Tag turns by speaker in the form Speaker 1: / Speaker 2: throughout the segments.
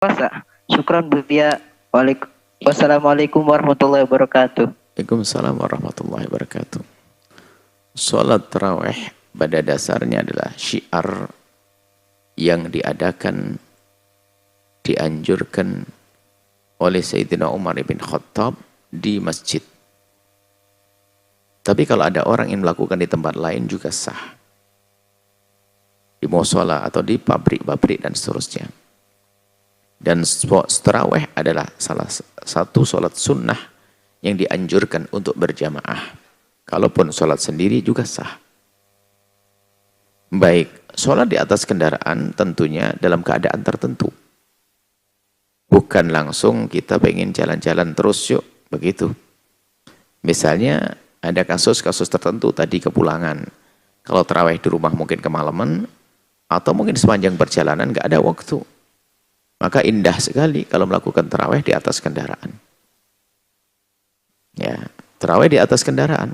Speaker 1: Puasa. Syukran Butia. Wassalamualaikum warahmatullahi wabarakatuh.
Speaker 2: Waalaikumsalam warahmatullahi wabarakatuh. Sholat tarawih pada dasarnya adalah syiar yang dianjurkan oleh Sayyidina Umar bin Khattab di masjid. Tapi kalau ada orang yang melakukan di tempat lain juga sah. Di mushola atau di pabrik-pabrik dan seterusnya. Dan tarawih adalah salah satu sholat sunnah yang dianjurkan untuk berjamaah. Kalaupun sholat sendiri juga sah. Baik, sholat di atas kendaraan tentunya dalam keadaan tertentu. Bukan langsung kita pengen jalan-jalan terus yuk, begitu. Misalnya ada kasus-kasus tertentu tadi kepulangan. Kalau tarawih di rumah mungkin kemalaman, atau mungkin sepanjang perjalanan nggak ada waktu. Maka indah sekali kalau melakukan tarawih di atas kendaraan. Ya, tarawih di atas kendaraan.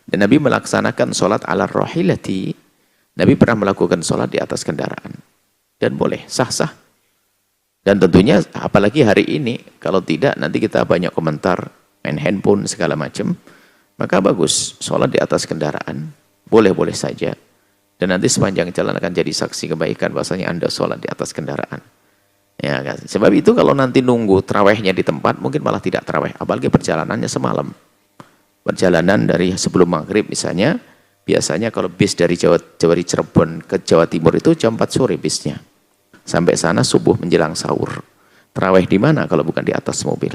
Speaker 2: Dan Nabi melaksanakan sholat ala rohilati. Nabi pernah melakukan sholat di atas kendaraan. Dan boleh, sah-sah. Dan tentunya apalagi hari ini, kalau tidak nanti kita banyak komentar, main handphone segala macam. Maka bagus, sholat di atas kendaraan. Boleh-boleh saja. Dan nanti sepanjang jalan akan jadi saksi kebaikan bahwasanya Anda sholat di atas kendaraan. Ya kan? Sebab itu kalau nanti nunggu tarawihnya di tempat mungkin malah tidak tarawih, apalagi perjalanannya semalam. Perjalanan dari sebelum maghrib misalnya, biasanya kalau bis dari Cirebon ke Jawa Timur itu jam 4 sore bisnya. Sampai sana subuh menjelang sahur. Tarawih di mana kalau bukan di atas mobil?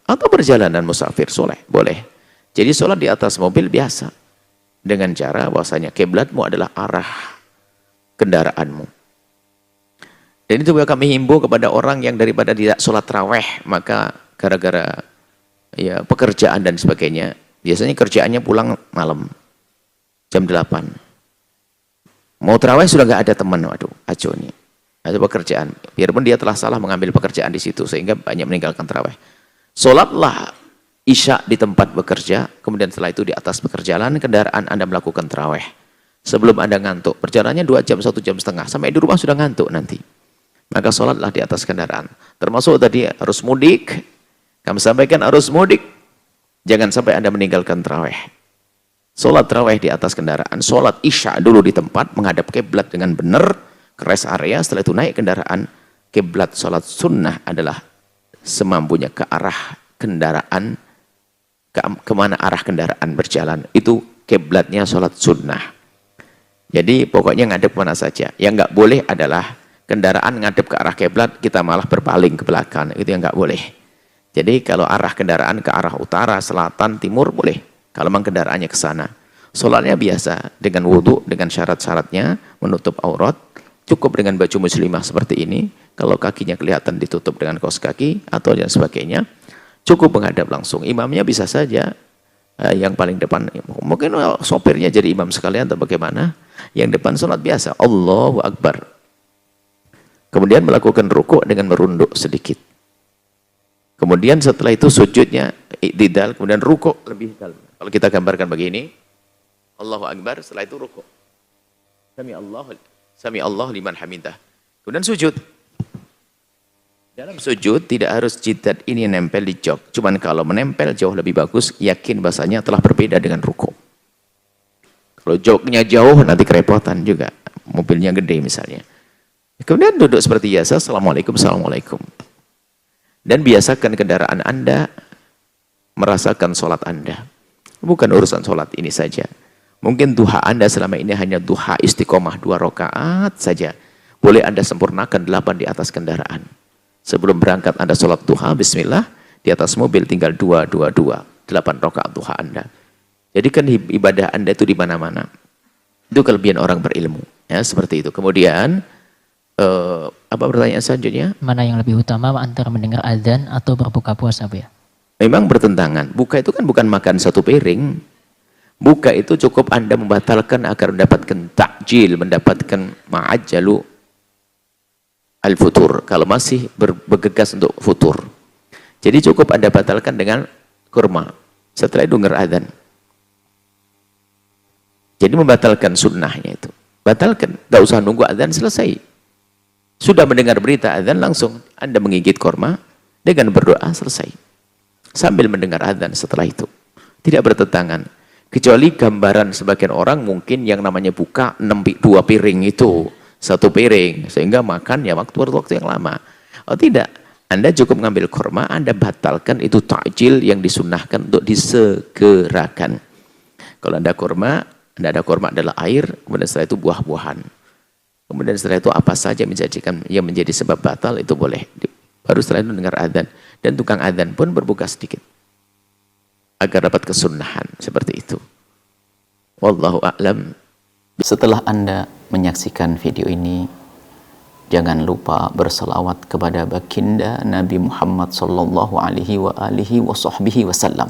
Speaker 2: Atau perjalanan musafir soleh, boleh. Jadi sholat di atas mobil biasa. Dengan cara bahwasanya kiblatmu adalah arah kendaraanmu. Dan itu juga kami himbau kepada orang yang daripada tidak sholat tarawih, maka gara-gara ya pekerjaan dan sebagainya, biasanya kerjaannya pulang malam, jam 8. Mau tarawih sudah nggak ada teman, waduh, aco nih. Ada pekerjaan, biarpun dia telah salah mengambil pekerjaan di situ, sehingga banyak meninggalkan tarawih. Sholatlah isya di tempat bekerja, kemudian setelah itu di atas perjalanan kendaraan Anda melakukan tarawih. Sebelum Anda ngantuk, perjalanannya 2 jam, 1 jam setengah, sampai di rumah sudah ngantuk nanti. Maka sholatlah di atas kendaraan. Termasuk tadi arus mudik. Kami sampaikan arus mudik. Jangan sampai Anda meninggalkan tarawih. Sholat tarawih di atas kendaraan. Sholat isya dulu di tempat. Menghadap kiblat dengan benar. Ke rest area. Setelah itu naik kendaraan. Kiblat sholat sunnah adalah semampunya ke arah kendaraan. Kemana arah kendaraan berjalan. Itu kiblatnya sholat sunnah. Jadi pokoknya ngadep mana saja. Yang nggak boleh adalah kendaraan ngadep ke arah kiblat, kita malah berpaling ke belakang. Itu yang nggak boleh. Jadi kalau arah kendaraan ke arah utara, selatan, timur, boleh. Kalau memang kendaraannya ke sana. Sholatnya biasa, dengan wudhu, dengan syarat-syaratnya, menutup aurat. Cukup dengan baju muslimah seperti ini. Kalau kakinya kelihatan ditutup dengan kaos kaki, atau dan sebagainya. Cukup menghadap langsung. Imamnya bisa saja yang paling depan. Mungkin sopirnya jadi imam sekalian atau bagaimana. Yang depan sholat biasa. Allahu Akbar. Kemudian melakukan rukuk dengan merunduk sedikit. Kemudian setelah itu sujudnya i'tidal, kemudian rukuk lebih dalam. Kalau kita gambarkan begini, Allahu Akbar, setelah itu rukuk. Sami Allah liman hamidah. Kemudian sujud. Dalam sujud tidak harus jidat ini nempel di jok. Cuman kalau menempel jauh lebih bagus, yakin bahasanya telah berbeda dengan rukuk. Kalau joknya jauh nanti kerepotan juga. Mobilnya gede misalnya. Kemudian duduk seperti biasa, Assalamualaikum, Assalamualaikum. Dan biasakan kendaraan Anda merasakan sholat Anda. Bukan urusan sholat ini saja. Mungkin duha Anda selama ini hanya duha istiqomah 2 rakaat saja. Boleh Anda sempurnakan 8 di atas kendaraan. Sebelum berangkat Anda sholat duha, bismillah, di atas mobil tinggal 2, 8 rakaat duha Anda. Jadi kan ibadah Anda itu di mana-mana. Itu kelebihan orang berilmu. Ya, seperti itu. Kemudian, apa pertanyaan selanjutnya?
Speaker 3: Mana yang lebih utama antara mendengar azan atau berbuka puasa, Bu ya?
Speaker 2: Memang bertentangan. Buka itu kan bukan makan satu piring. Buka itu cukup Anda membatalkan agar mendapatkan takjil, mendapatkan ma'ajjalu al-futur. Kalau masih bergegas untuk futur. Jadi cukup Anda batalkan dengan kurma. Setelah itu dengar azan. Jadi membatalkan sunnahnya itu. Batalkan. Tidak usah nunggu azan selesai. Sudah mendengar berita adzan, langsung Anda menggigit korma dengan berdoa, selesai. Sambil mendengar adzan setelah itu. Tidak bertentangan. Kecuali gambaran sebagian orang mungkin yang namanya buka 2 piring itu. 1 piring. Sehingga makan ya waktu yang lama. Oh tidak. Anda cukup mengambil korma, Anda batalkan itu takjil yang disunnahkan untuk disegerakan. Kalau Anda ada korma adalah air, kemudian setelah itu buah-buahan. Kemudian setelah itu apa saja yang menjadi sebab batal itu boleh. Baru setelah itu dengar adzan. Dan tukang adzan pun berbuka sedikit. Agar dapat kesunahan seperti itu. Wallahu a'lam.
Speaker 4: Setelah Anda menyaksikan video ini, jangan lupa berselawat kepada baginda Nabi Muhammad sallallahu alaihi wa alihi wa sahbihi wasallam.